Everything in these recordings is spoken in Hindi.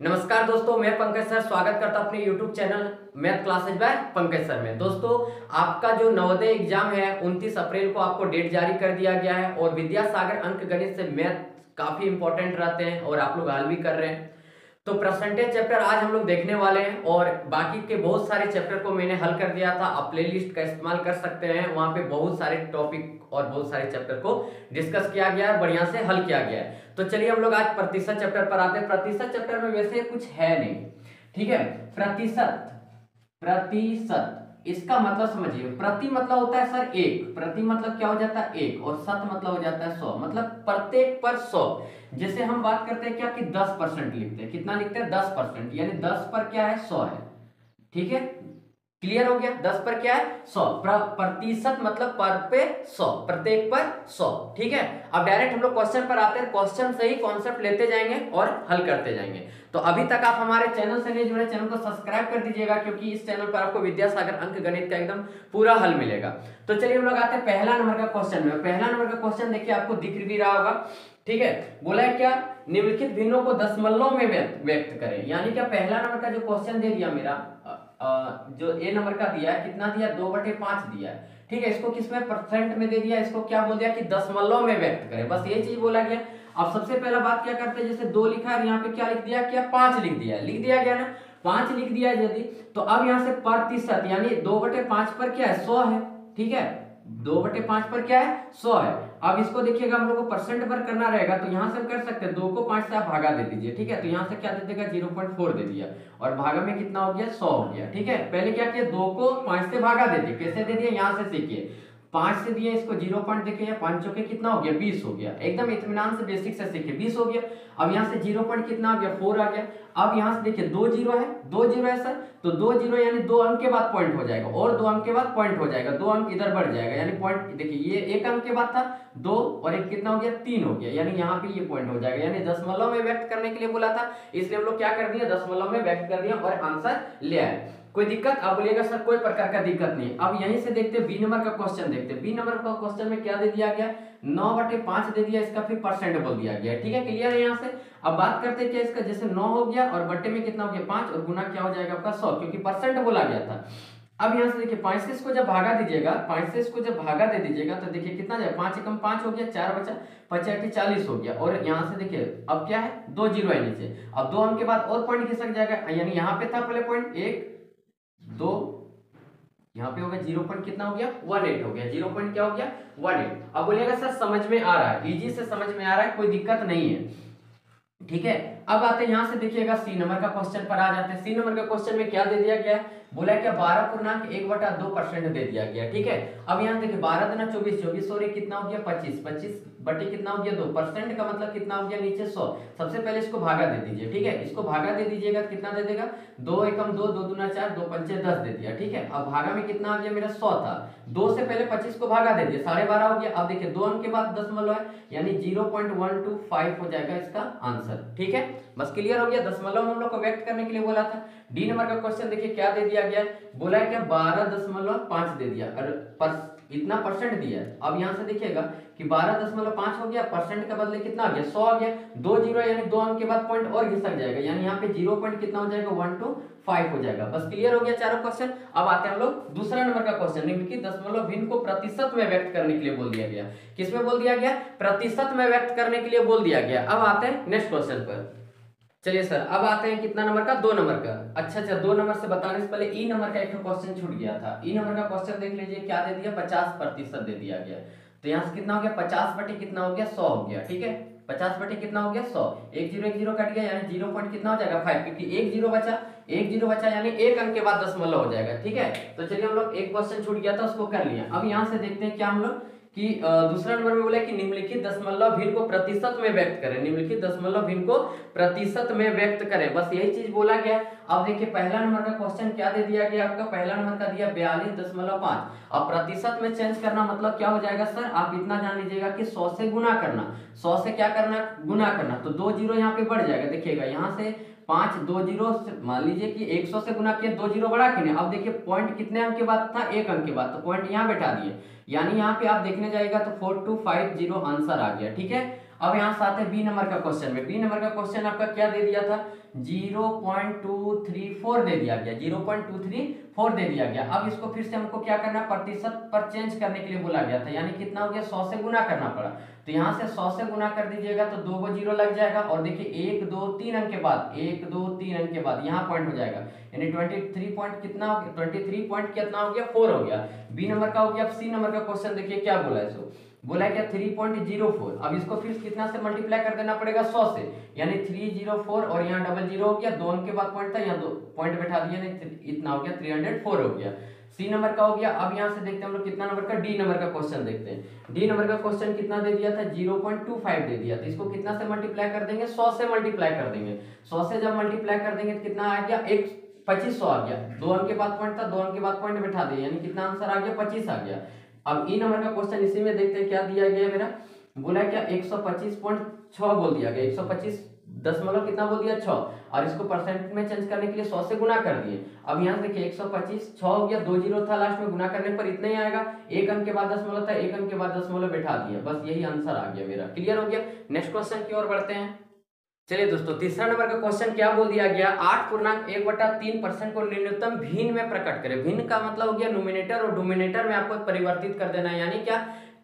नमस्कार दोस्तों, मैं पंकज सर स्वागत करता हूं अपने YouTube channel math classes by Pankaj sir में। दोस्तों, आपका जो नवोदय एग्जाम है 29 अप्रैल को आपको डेट जारी कर दिया गया है और विद्यासागर अंक गणित से मैथ काफी इंपॉर्टेंट रहते हैं और आप लोग हल भी कर रहे हैं। तो परसेंटेज चैप्टर आज हम लोग देखने वाले हैं और बाकी के बहुत सारे चैप्टर को मैंने हल कर दिया था। आप प्लेलिस्ट का इस्तेमाल कर सकते हैं, वहां पे बहुत सारे टॉपिक और बहुत सारे चैप्टर को डिस्कस किया गया है, बढ़िया से हल किया गया है। तो चलिए हम लोग आज प्रतिशत चैप्टर पर आते हैं। प्रतिशत चैप्टर में वैसे कुछ है नहीं, ठीक है। प्रतिशत प्रतिशत इसका मतलब समझिए, प्रति मतलब होता है सर एक, प्रति मतलब क्या हो जाता है एक, और शत मतलब हो जाता है 100, मतलब प्रत्येक पर 100। जैसे हम बात करते हैं क्या कि 10% लिखते हैं, कितना लिखते हैं 10%, यानी 10 पर क्या है 100 है, ठीक है। क्लियर हो गया, 10 पर क्या है 100, प्रतिशत मतलब पर पे 100, प्रत्येक पर 100, ठीक है। अब डायरेक्ट हम लोग क्वेश्चन पर आते हैं, क्वेश्चन से ही कॉन्सेप्ट लेते जाएंगे और हल करते जाएंगे। तो अभी तक आप हमारे चैनल से नहीं जुड़े, चैनल को सब्सक्राइब कर दीजिएगा, क्योंकि इस चैनल पर आपको विद्यासागर अंक गणित का एकदम पूरा हल मिलेगा। तो चलिए हम लोग आते हैं पहला नंबर का क्वेश्चन में। पहला नंबर का क्वेश्चन देखिए, आपको दिख भी रहा होगा, ठीक है। बोला है क्या, निम्नलिखित भिन्नों को दशमलव में व्यक्त करें। यानी क्या पहला नंबर का जो क्वेश्चन दे दिया मेरा, जो ए नंबर का दिया है, कितना दिया 2/5 दिया है, ठीक है। इसको किसमें परसेंट में दे दिया, इसको क्या बोल दिया कि दशमलव में व्यक्त करें, बस ये चीज बोला गया। अब सबसे पहला बात क्या करते हैं, जैसे 2 लिखा है, यहाँ पे क्या लिख दिया, क्या 5 लिख दिया, लिख दिया गया ना, 5 लिख दिया यदि, तो अब यहाँ से प्रतिशत यानी 2/5 पर क्या है 100 है, ठीक है। 2/5 पर क्या है 100 है। अब इसको देखिएगा, हम लोग को परसेंट पर करना रहेगा, तो यहाँ से हम कर सकते हैं 2 को 5 से आप भागा दे दीजिए, ठीक है। तो यहाँ से क्या दे देगा 0.4 दे दिया और भागा में कितना हो गया 100 हो गया, ठीक है। पहले क्या किया, 2 को 5 से भागा दे दिए, कैसे दे दिया यहाँ से सीखिए, 5 से दिया, इसको 0 पॉइंट देखिए, 5 चौके कितना हो गया 20 हो गया, एकदम इत्मीनान से बेसिक से सीखे 20 हो गया। अब यहाँ से 0 पॉइंट कितना हो गया 4 आ गया। अब यहाँ से देखिए 2 जीरो है, 2 जीरो है सर, तो 2 जीरो यानी 2 अंक के बाद पॉइंट हो जाएगा और 2 अंक के बाद पॉइंट हो जाएगा, 2 अंक इधर बढ़ जाएगा, यानी पॉइंट देखिए ये 1 अंक के बाद था 2 और 1 कितना हो गया 3 हो गया, यानी यहाँ पे ये पॉइंट हो जाएगा, यानी दशमलव में व्यक्त करने के लिए बोला था, इसलिए हम लोग क्या कर दिया दशमलव में व्यक्त कर दिया और आंसर ले आए। कोई दिक्कत, आप बोलिएगा सर कोई प्रकार का दिक्कत नहीं। अब यहीं से देखते हैं बी नंबर का क्वेश्चन, देखते हैं बी नंबर का क्वेश्चन में क्या दे दिया गया, 9/5 दे दिया, इसका फिर परसेंट बोल दिया गया, ठीक है। क्लियर है यहाँ से। अब बात करते हैं क्या, इसका जैसे 9 हो गया और बट्टे में कितना हो गया 5 और गुना क्या हो जाएगा आपका 100, क्योंकि परसेंट बोला गया था। अब यहाँ से देखिए 5 से इसको जब भागा दीजिएगा, 5 से इसको जब भागा दे दीजिएगा, तो देखिए कितना जाए 5 एकम 5 हो गया, 4 बचा, 5 40 हो गया। और यहाँ से देखिए अब क्या है 2 जीरो है नीचे, अब 2 अंक के बाद और पॉइंट खिसक जाएगा, यानी यहाँ पे था पहले पॉइंट 1 2, यहाँ पे हो गया 0 पॉइंट कितना हो गया 18 हो गया, 0 पॉइंट क्या हो गया 18। अब बोलिएगा सर समझ में आ रहा है, इजी से समझ में आ रहा है, कोई दिक्कत नहीं है, ठीक है। अब आते हैं यहाँ से देखिएगा सी नंबर का क्वेश्चन पर आ जाते हैं। सी नंबर का क्वेश्चन में क्या दे दिया गया है, बोला क्या 12.1/2% दे दिया गया, ठीक है। अब यहाँ देखिए 12 दूना 24, 24 और एक कितना हो गया 25, 25 बटे कितना हो गया 2, परसेंट का मतलब कितना हो गया नीचे 100। सबसे पहले इसको भागा दे दीजिए, ठीक है, इसको भागा दे दीजिएगा तो कितना दे देगा 2 एकम 2, 2 दूना 4, 2 पंचे 10 दे दिया, ठीक है। अब भागा में कितना आ गया मेरा 100 था, 2 से पहले 25 को भागा दे दिया 12.5 हो गया। अब देखिए 2 अंक के बाद दशमलव है, यानी 0.125 हो जाएगा इसका आंसर, ठीक है। बस क्लियर हो गया, दशमलव हम लोग को व्यक्त करने के लिए बोला था। डी नंबर का क्वेश्चन देखिए क्या दे दिया गया, बोला है क्या 12.5 दे दिया और इतना परसेंट दिया है। अब यहां से देखिएगा कि 12.5 हो गया, परसेंट के बदले कितना आ गया 100 आ गया, 2 जीरो यानी 2 अंक के बाद पॉइंट और घिसक जाएगा, यानी यहाँ पे 0 पॉइंट कितना हो जाएगा 125 हो जाएगा। बस क्लियर हो गया चारों क्वेश्चन। अब आते हैं हम लोग दूसरा नंबर का क्वेश्चन, निम्नलिखित दशमलव भिन्न को प्रतिशत में व्यक्त करने के लिए बोल दिया गया। किसमें बोल दिया गया, प्रतिशत में व्यक्त करने के लिए बोल दिया गया। अब आते हैं नेक्स्ट क्वेश्चन पर। चलिए सर अब आते हैं कितना नंबर का 2 नंबर का। अच्छा 2 नंबर से बताने से पहले ई नंबर का एक क्वेश्चन छूट गया था। ई नंबर का क्वेश्चन देख लीजिए क्या दे दिया 50% दे दिया गया। तो यहाँ से कितना हो गया 50 बटे कितना हो गया 100 हो गया, ठीक है। 50 बटे कितना हो गया 100, 1 0 कट गया, यानी 0 पॉइंट कितना हो जाएगा 5, क्योंकि 1 जीरो बचा, 1 जीरो बचा यानी 1 अंक के बाद दशमलव हो जाएगा, ठीक है। तो चलिए हम लोग एक क्वेश्चन छूट गया था उसको कर लिया। अब यहाँ से देखते हैं क्या हम लोग कि दूसरा नंबर में बोला कि निम्नलिखित दशमलव भिन्न को प्रतिशत में व्यक्त करें, निम्नलिखित दशमलव भिन्न को प्रतिशत में व्यक्त करें, बस यही चीज बोला गया। अब देखिए पहला नंबर का क्वेश्चन क्या दे दिया गया आपका, पहला नंबर का दिया 42.5। अब प्रतिशत में चेंज करना मतलब क्या हो जाएगा सर, आप इतना जान लीजिएगा कि 100 से गुना करना, 100 से क्या करना गुना करना, तो 2 जीरो यहाँ पे बढ़ जाएगा, देखिएगा यहाँ से 5 2 जीरो, मान लीजिए कि 100 से गुना किया 2 जीरो बढ़ा कि नहीं। अब देखिए पॉइंट कितने अंक के बाद था 1 अंक के बाद, तो पॉइंट यहाँ बैठा दिए, यानी यहाँ पे आप देखने जाएगा तो 4250 आंसर आ गया, ठीक है। अब यहाँ से आते हैं बी नंबर का क्वेश्चन में। बी नंबर का क्वेश्चन आपका क्या दे दिया था, 0.234 दे दिया गया, 0.234 दे दिया गया। अब इसको फिर से हमको क्या करना है, प्रतिशत पर चेंज करने के लिए बोला गया था, यानी कितना हो गया, 100 से गुना करना पड़ा। तो यहाँ से 100 से गुना कर दीजिएगा तो 2 को 0 लग जाएगा, और देखिए 1 2 3 अंक के बाद, 1 2 3 अंक के बाद यहाँ पॉइंट हो जाएगा, यानी 23 पॉइंट कितना हो गया, 23 पॉइंट कितना हो गया, 4 हो गया। बी नंबर का हो गया। अब सी नंबर का क्वेश्चन देखिए क्या बोला है, इसको बोला है क्या 3.04। अब इसको फिर कितना से मल्टीप्लाई कर देना पड़ेगा, 100 से, यानी 304 और यहाँ डबल 0 हो गया, 2 अंक के बाद पॉइंट था, यहाँ 2 पॉइंट बैठा दिया, इतना हो गया 304 हो गया। सी नंबर का हो गया। अब यहाँ से देखते हैं हम लोग कितना नंबर का, डी नंबर का क्वेश्चन देखते हैं। डी नंबर का क्वेश्चन कितना दे दिया था, 0.25 दे दिया था। इसको कितना से मल्टीप्लाई कर देंगे, 100 से मल्टीप्लाई कर देंगे। 100 से जब मल्टीप्लाई कर देंगे तो कितना आ गया, 2500 आ गया, 2 अंक के बाद पॉइंट था, 2 अंक के बाद पॉइंट बैठा दिया, यानी कितना आंसर आ गया, 25 आ गया। अब ई नंबर का क्वेश्चन इसी में देखते हैं क्या दिया गया मेरा, बोला क्या 125.6 बोल दिया गया, 125 दशमलव कितना बोल दिया, 6, और इसको परसेंट में चेंज करने के लिए 100 से गुना कर दिए। अब यहाँ से देखिए 125 6 हो गया, 2 जीरो था लास्ट में, गुना करने पर इतना ही आएगा, 1 अंक के बाद दशमलव था, 1 अंक के बाद दशमलव बैठा दिया, बस यही आंसर आ गया मेरा। क्लियर हो गया। नेक्स्ट क्वेश्चन की ओर बढ़ते हैं। चलिए दोस्तों, तीसरा नंबर का क्वेश्चन क्या बोल दिया गया, 8.1/3% को न्यूनतम भिन्न में प्रकट करें। भिन्न का मतलब हो गया न्यूमिनेटर और डिनोमिनेटर में आपको परिवर्तित कर देना है, यानी क्या,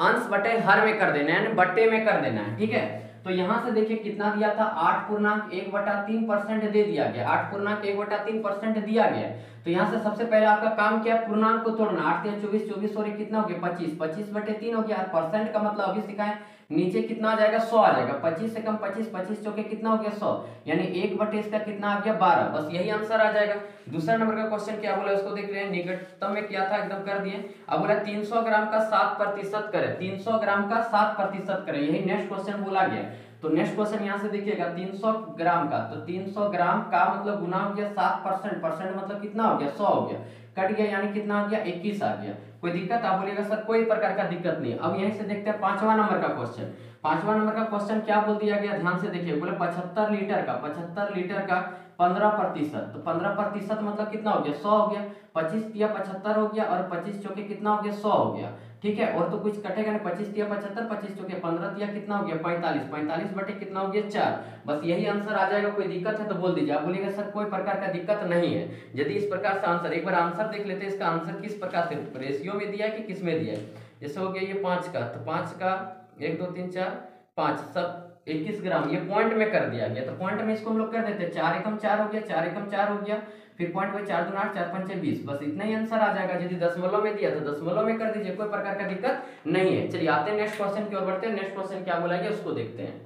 अंश बटे हर में कर देना है, यानी बट्टे में कर देना है। ठीक है, तो यहां से देखिए कितना दिया था, 8.1/3% दे दिया गया, 8.1/3% दिया गया। तो यहाँ से सबसे पहले आपका काम क्या है, पूर्णांक को तोड़ना। 8 या 24, 24 और कितना हो गया, 25, 25/3 हो गया। परसेंट का मतलब अभी सिखाए, नीचे कितना आ जाएगा, 100 आ जाएगा, 25 से कम 25, 25 चौके कितना हो गया, 100, यानी 1/, इसका कितना आ गया, 12, बस यही आंसर आ जाएगा। दूसरा नंबर का क्वेश्चन क्या बोला, उसको देख रहे हैं, निकटतम में किया था, एकदम कर दिए। अब बोला 300 ग्राम का 7% करें, 300 ग्राम का 7% करें, यही नेक्स्ट क्वेश्चन बोला गया। तो नेक्स्ट क्वेश्चन यहाँ से देखिएगा, 300 ग्राम का, तो 300 ग्राम का मतलब गुना हो गया 7%, परसेंट मतलब कितना हो गया, 100 हो गया, कट गया, यानी कितना आ गया, 21 आ गया। कोई दिक्कत, आप बोलिएगा सर कोई प्रकार का दिक्कत नहीं। अब यहीं से देखते हैं 5वां नंबर का क्वेश्चन। 5वां नंबर का क्वेश्चन क्या बोल दिया गया, ध्यान से देखिए, बोले 75 लीटर का, 75 लीटर का 15%, तो 15% मतलब कितना हो गया, 100 हो गया, 25 तिया 75 हो गया, और 25 चौके कितना हो गया, 100 हो गया। ठीक है, और तो कुछ कटेगा नहीं, 25 तिया 75, 25 चौके 15 तिया कितना हो गया, 45, 45 बटे कितना हो गया, 4, बस यही आंसर आ जाएगा। कोई दिक्कत है तो बोल दीजिए। आप बोलिएगा सर कोई प्रकार का दिक्कत नहीं है। यदि इस प्रकार से आंसर, एक बार आंसर देख लेते हैं, इसका आंसर किस प्रकार से रेशियो में दिया है कि किस में दिया है। जैसे हो गया ये 5 का, तो 5 का 1 2 3 4 5 सब 21 ग्राम, ये पॉइंट में कर दिया गया, तो पॉइंट में इसको हम लोग कर देते हैं, 4 एकम 4 हो गया, 4 एकम 4 हो गया, फिर पॉइंट में 4 दूना 8, 4 पंचे 20, बस इतना ही आंसर आ जाएगा। यदि दशमलव में दिया तो दशमलव में कर दीजिए, कोई प्रकार का दिक्कत नहीं है। चलिए आते हैं नेक्स्ट क्वेश्चन की ओर बढ़ते हैं। नेक्स्ट क्वेश्चन क्या बोला गया उसको देखते हैं।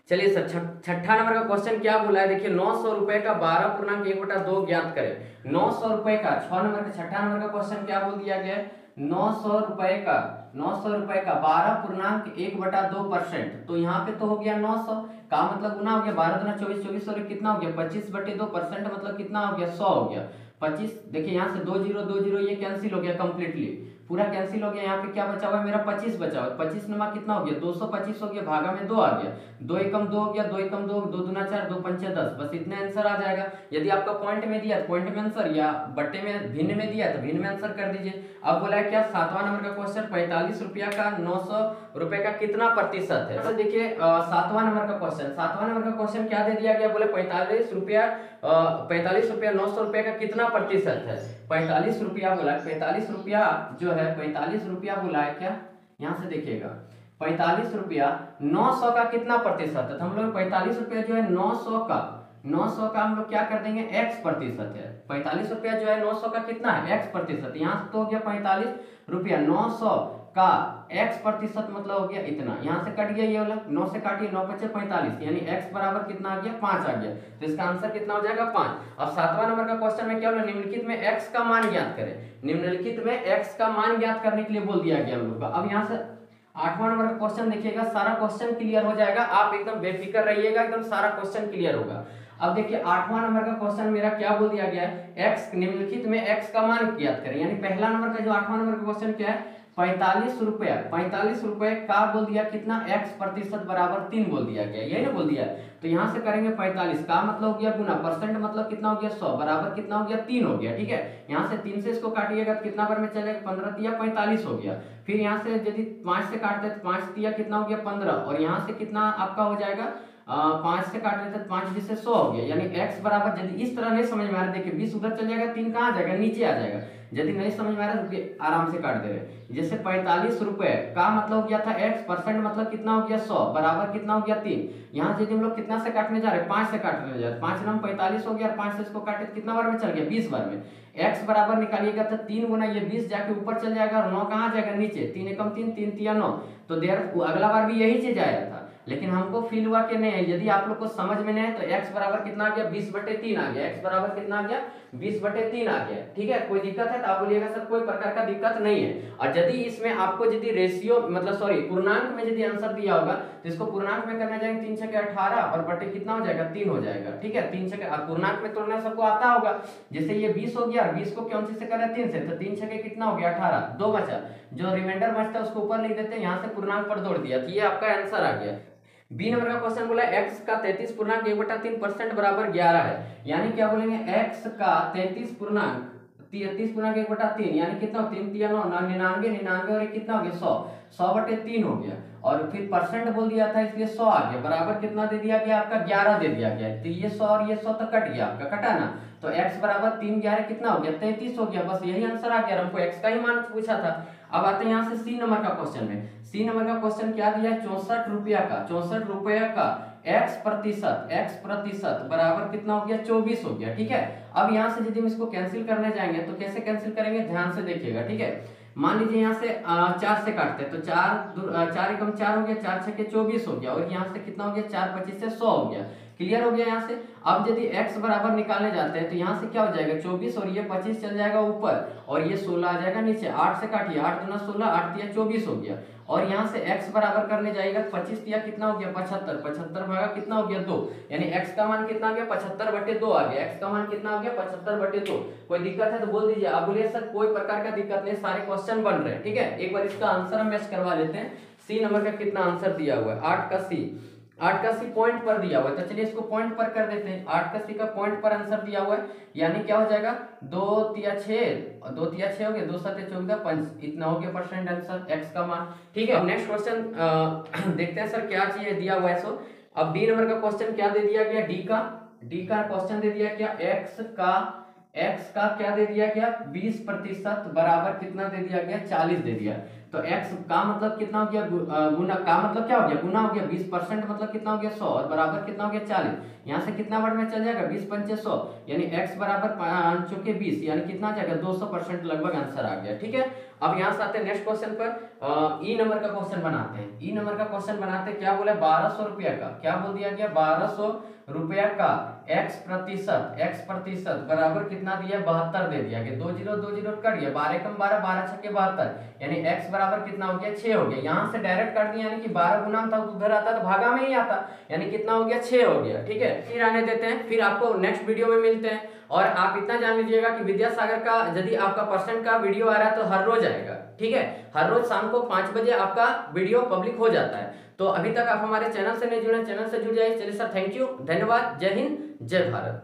चलिए सर, छठा नंबर का क्वेश्चन क्या बोला है, देखिए 900 रुपए का 12.1/2 ज्ञात करें। 900 रुपए का, 6 नंबर का, छठा नंबर का क्वेश्चन क्या बोल दिया गया है, 900 रुपए का 12.1/2%, तो यहाँ पे तो हो गया 900 का मतलब गुना हो गया, 12 दूना 24, 24 और कितना हो गया, 25/2%, मतलब कितना हो गया, 100 हो गया। 25, देखिए यहाँ से 2 जीरो 2 जीरो ये कैंसिल हो गया, कंप्लीटली पूरा कैंसिल हो गया। यहाँ पे क्या बचा हुआ है मेरा, 25 बचा हुआ है। 25 नमा कितना हो गया, 225 हो गया, भागा में 2 आ गया, 2 एकम 2 हो गया, 2 एकम 2, 2 दूना 4, 2 पंचे 10, बस इतने आंसर आ जाएगा। यदि आपका पॉइंट में दिया पॉइंट में आंसर, या बट्टे में भिन्न में दिया तो भिन्न में आंसर कर दीजिए। अब बोला है क्या, 7वां नंबर का क्वेश्चन, 45 रुपया का 900 रुपए का कितना प्रतिशत है। तो देखिए 7वां नंबर का क्वेश्चन, 7वां नंबर का क्वेश्चन क्या दे दिया गया, बोले 45 रुपया 900 रुपए का कितना प्रतिशत है। 45 रुपया बोला, 45 रुपया जो है, 45 रुपया बोला है क्या, यहाँ से देखिएगा 45 रुपया 900 का कितना प्रतिशत है, तो हम लोग 45 रुपया जो है 900 का हम लोग क्या कर देंगे, x प्रतिशत है। 45 रुपया जो है 900 का कितना है, x प्रतिशत, यहाँ तो हो गया 45 रुपया 900 का x प्रतिशत, मतलब हो गया इतना, यहाँ से कट गया ये वाला, 9 से काटिए, 9 5 45, यानी x बराबर कितना आ गया, 5 आ गया, तो इसका आंसर कितना हो जाएगा, 5। अब 7वां नंबर का क्वेश्चन में क्या बोला, निम्नलिखित में x का मान ज्ञात करें। निम्नलिखित में x का मान ज्ञात करने के लिए बोल दिया गया हम लोग का। अब यहाँ से 8वां नंबर का क्वेश्चन देखिएगा, सारा क्वेश्चन क्लियर हो जाएगा, आप एकदम बेफिक्र रहिएगा, एकदम सारा क्वेश्चन क्लियर होगा। अब देखिए 8वां नंबर का क्वेश्चन मेरा क्या बोल दिया गया है, x निम्नलिखित में x का मान ज्ञात करें, यानी पहला नंबर का जो 8वां नंबर का क्वेश्चन क्या है, 45 रुपया, 45 रुपए का बोल दिया कितना, x प्रतिशत बराबर 3 बोल दिया गया, यही ना बोल दिया। तो यहाँ से करेंगे 45 का मतलब हो गया गुना, परसेंट मतलब कितना हो गया 100, बराबर कितना हो गया 3 हो गया। ठीक है, यहाँ से 3 से इसको काटिएगा तो कितना बार में चलेगा, 15 तिया 45 हो गया। फिर यहाँ से यदि 5 से काटते तो 5 तिया कितना हो गया 15, और यहाँ से कितना आपका हो जाएगा 5 से काट रहे थे 5 जिससे 100 हो गया। यानी x बराबर, यदि इस तरह नहीं समझ में आ रहा, देखिए 20 उधर चल जाएगा, 3 कहाँ जाएगा, नीचे आ जाएगा। यदि नहीं समझ में आ रहा तो आराम से काट दे रहे। जैसे 45 रुपए का मतलब हो गया था x, परसेंट मतलब कितना हो गया 100, बराबर कितना हो गया 3। यहाँ से यदि हम लोग कितना से काटने जा रहे हैं, 5 से काटने जा रहे हैं, 5 नम 45 हो गया, और 5 से इसको काटे तो कितना बार में चल गया 20 बार में। x बराबर निकालिएगा तो 3 गुना ये 20 जाके ऊपर चल जाएगा, और 9 कहाँ जाएगा नीचे, 3 एकम 3, 3 तिया 9। तो देर अगला बार भी यही चीज आया था, लेकिन हमको फील हुआ कि नहीं है। यदि आप लोग को समझ में नहीं है तो x बराबर कितना आ गया 20/3 आ गया, x बराबर कितना आ गया 20/3 आ गया। ठीक है, कोई दिक्कत है तो आप बोलिएगा सर कोई प्रकार का दिक्कत नहीं है। और यदि इसमें आपको यदि रेशियो मतलब सॉरी पूर्णांक में यदि आंसर दिया होगा तो इसको पूर्णांक में करने जाएंगे, 3 छके 18 और बटे कितना हो जाएगा 3 हो जाएगा। ठीक है, 3 छके पूर्णांक में तोड़ना सबको आता होगा। जैसे ये 20 हो गया, और 20 को कौन सी से करें 3 से, तो 3 छके कितना हो गया 18, 2 बचा, जो रिमाइंडर बचता है उसको ऊपर लिख देते हैं, यहाँ से पूर्णांक पर तोड़ दिया, तो ये आपका आंसर आ गया। बी नंबर का क्वेश्चन बोला x का 33.3% बराबर 11 है। यानी क्या बोलेंगे, x का 33.1/3 यानी कितना, 3 तिया 9, 99, 99 और कितना हो गया 100, 100/3 हो गया। और फिर परसेंट बोल दिया था इसलिए 100 आ गया, बराबर कितना दे दिया गया आपका 11 दे दिया गया। तो ये 100 और ये 100 तो कट गया आपका, कटा ना। तो x बराबर 3 11 कितना हो गया 33 हो गया, बस यही आंसर आ गया। हमको x का ही मान पूछा था। अब आते हैं यहाँ से सी नंबर का क्वेश्चन में। सी नंबर का क्वेश्चन क्या दिया है, 64 रुपया का, 64 रुपया का x प्रतिशत बराबर कितना हो गया 24 हो गया। ठीक है, अब यहाँ से यदि हम इसको कैंसिल करने जाएंगे तो कैसे कैंसिल करेंगे, ध्यान से देखिएगा। ठीक है, मान लीजिए यहाँ से 4 से काटते हैं तो 4 एकम 4 हो गया, 4 छके 24 हो गया, और यहाँ से कितना हो गया 4 25 से 100 हो गया। क्लियर हो गया यहाँ से। अब यदि x बराबर निकालने जाते हैं तो यहाँ से क्या हो जाएगा 24 और ये 25 चल जाएगा ऊपर, और ये 16 आ जाएगा नीचे। 8 से काटिए, 8 दूना 16, 8 तिया 24 हो गया। और यहाँ से x बराबर करने जाएगा 25 तिया कितना हो गया 75, 75 भागा कितना हो गया 2, यानी x का मान कितना आ गया 75/2 आ गया। x का मान कितना हो गया 75/2। कोई दिक्कत है तो बोल दीजिए। आप बोलिए सर कोई प्रकार का दिक्कत नहीं, सारे क्वेश्चन बन रहे हैं। ठीक है, एक बार इसका आंसर हम मैच करवा लेते हैं। सी नंबर का कितना आंसर दिया हुआ है, 8 का सी पॉइंट पर दिया हुआ है, तो चलिए इसको पॉइंट पर कर देते हैं। 8 का सी का पॉइंट पर आंसर दिया हुआ है, यानी क्या हो जाएगा 2 तिया 6, 2 तिया 6 हो गया, 2 7 14 5, इतना हो गया परसेंट आंसर x का मान। ठीक है, अब नेक्स्ट क्वेश्चन देखते हैं सर क्या चीज दिया हुआ है। सो अब डी नंबर का क्वेश्चन क्या दे दिया गया, डी का क्वेश्चन दे दिया क्या, x का क्या दे दिया गया 20% बराबर कितना दे दिया गया 40 दे दिया। तो x का मतलब कितना हो गया गुना, का मतलब क्या हो गया गुना हो गया, 20% मतलब कितना हो गया 100, और बराबर कितना हो गया 40। यहाँ से कितना वर्ड में चल जाएगा 20 पंचे 100, यानी x बराबर 5 चौके 20, यानी कितना जाएगा 200% लगभग आंसर आ गया। ठीक है, अब यहाँ से आते हैं नेक्स्ट क्वेश्चन पर। ई नंबर का क्वेश्चन बनाते हैं। ई नंबर का क्वेश्चन बनाते हैं, क्या बोला 1200 रुपया का, क्या बोल दिया गया 1200 रुपया का x प्रतिशत बराबर कितना दिया 72 दे दिया गया। 2 0 कट गया, 12 कम 12, 12 छके 72, यानी x बराबर कितना हो गया 6 हो गया। यहाँ से डायरेक्ट काट दिया, यानी कि 12 गुना था उधर आता तो भागा में ही आता, यानी कितना हो गया 6 हो गया। ठीक है, फिर आने देते हैं, फिर आपको नेक्स्ट वीडियो में मिलते हैं। और आप इतना जान लीजिएगा कि विद्यासागर का यदि आपका परसेंट का वीडियो आ रहा है तो हर रोज आएगा। ठीक है, हर रोज शाम को 5 बजे आपका वीडियो पब्लिक हो जाता है। तो अभी तक आप हमारे चैनल से नहीं जुड़े, चैनल से जुड़ जाइए। चलिए सर, थैंक यू, धन्यवाद, जय हिंद, जय भारत।